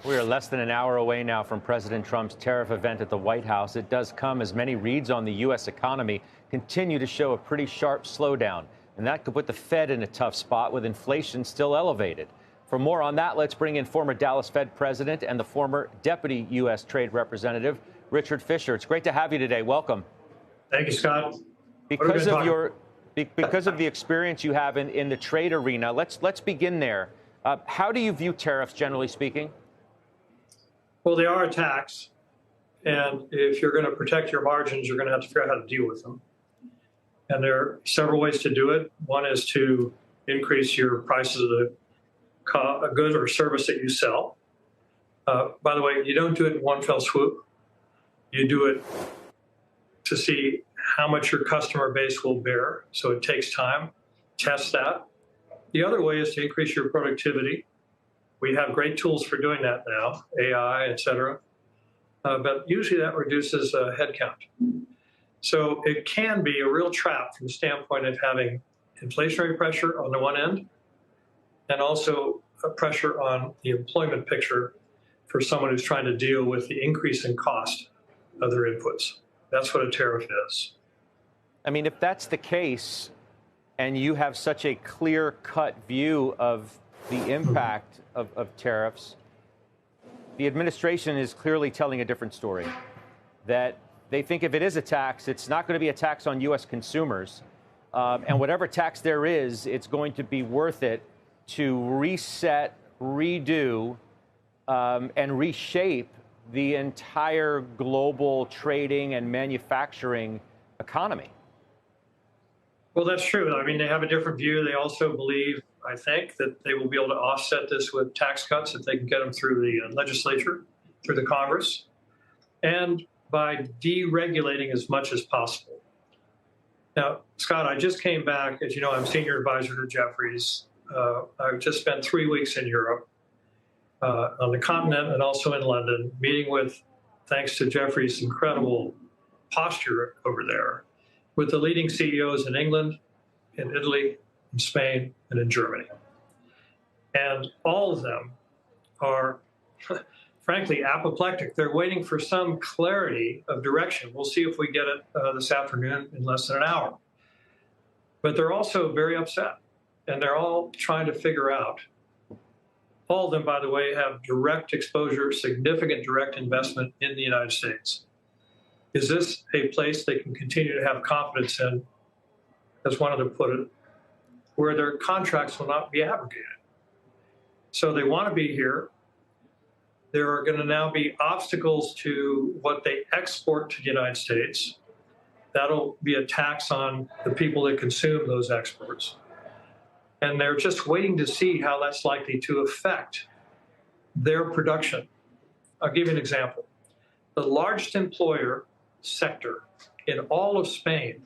We are less than an hour away now from President Trump's tariff event at the White House. It does come as many reads on the U.S. economy continue to show a pretty sharp slowdown, and that could put the Fed in a tough spot with inflation still elevated. For more on that, let's bring in former Dallas Fed president and the former deputy U.S. Trade Representative, Richard Fisher. It's great to have you today. Welcome. Thank you, Scott. Because of the experience you have in the trade arena, let's begin there. How do you view tariffs, generally speaking? Well, they are a tax, and if you're going to protect your margins, you're going to have to figure out how to deal with them. And there are several ways to do it. One is to increase your prices of the good or service that you sell. By the way, you don't do it in one fell swoop. You do it to see how much your customer base will bear. So it takes time. Test that. The other way is to increase your productivity. We have great tools for doing that now, AI, et cetera. But usually that reduces headcount. So it can be a real trap from the standpoint of having inflationary pressure on the one end and also a pressure on the employment picture for someone who's trying to deal with the increase in cost of their inputs. That's what a tariff is. I mean, if that's the case, and you have such a clear-cut view of the impact of tariffs, the administration is clearly telling a different story, that they think if it is a tax, it's not going to be a tax on U.S. consumers. And whatever tax there is, it's going to be worth it to reset, redo, and reshape the entire global trading and manufacturing economy. Well, that's true. I mean, they have a different view. They also believe, I think, that they will be able to offset this with tax cuts if they can get them through the legislature, through the Congress, and by deregulating as much as possible. Now, Scott, I just came back. As you know, I'm senior advisor to Jefferies. I've just spent 3 weeks in Europe, on the continent and also in London, meeting with, thanks to Jefferies' incredible posture over there, with the leading CEOs in England, in Italy, in Spain, and in Germany. And all of them are, frankly, apoplectic. They're waiting for some clarity of direction. We'll see if we get it this afternoon in less than an hour. But they're also very upset, and they're all trying to figure out. All of them, by the way, have direct exposure, significant direct investment in the United States. Is this a place they can continue to have confidence in, as one of them put it, where their contracts will not be abrogated? So they want to be here. There are going to now be obstacles to what they export to the United States. That'll be a tax on the people that consume those exports. And they're just waiting to see how that's likely to affect their production. I'll give you an example. The largest employer sector in all of Spain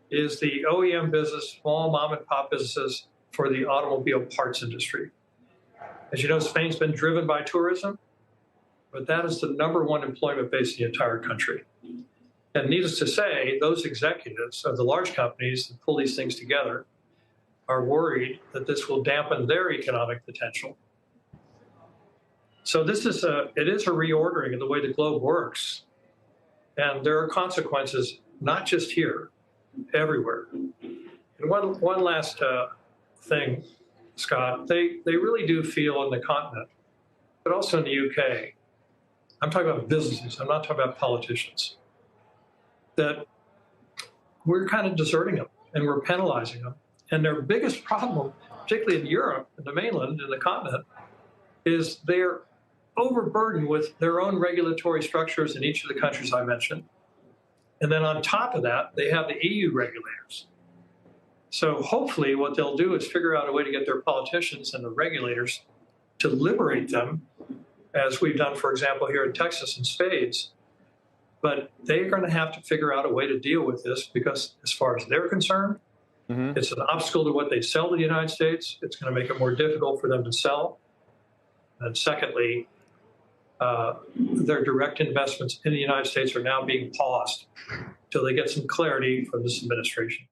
is the OEM business, small mom and pop businesses for the automobile parts industry. As you know, Spain's been driven by tourism, but that is the #1 employment base in the entire country. And needless to say, those executives of the large companies that pull these things together are worried that this will dampen their economic potential. So this is it is a reordering of the way the globe works. And there are consequences, not just here, everywhere. And one last thing, Scott, they really do feel on the continent, but also in the UK, I'm talking about businesses, I'm not talking about politicians, that we're kind of deserting them and we're penalizing them. And their biggest problem, particularly in Europe, in the mainland, in the continent, is they're overburdened with their own regulatory structures in each of the countries I mentioned. And then on top of that, they have the EU regulators. So hopefully what they'll do is figure out a way to get their politicians and the regulators to liberate them, as we've done, for example, here in Texas in spades. But they're going to have to figure out a way to deal with this because as far as they're concerned, it's an obstacle to what they sell to the United States. It's going to make it more difficult for them to sell. And secondly, their direct investments in the United States are now being paused until they get some clarity from this administration.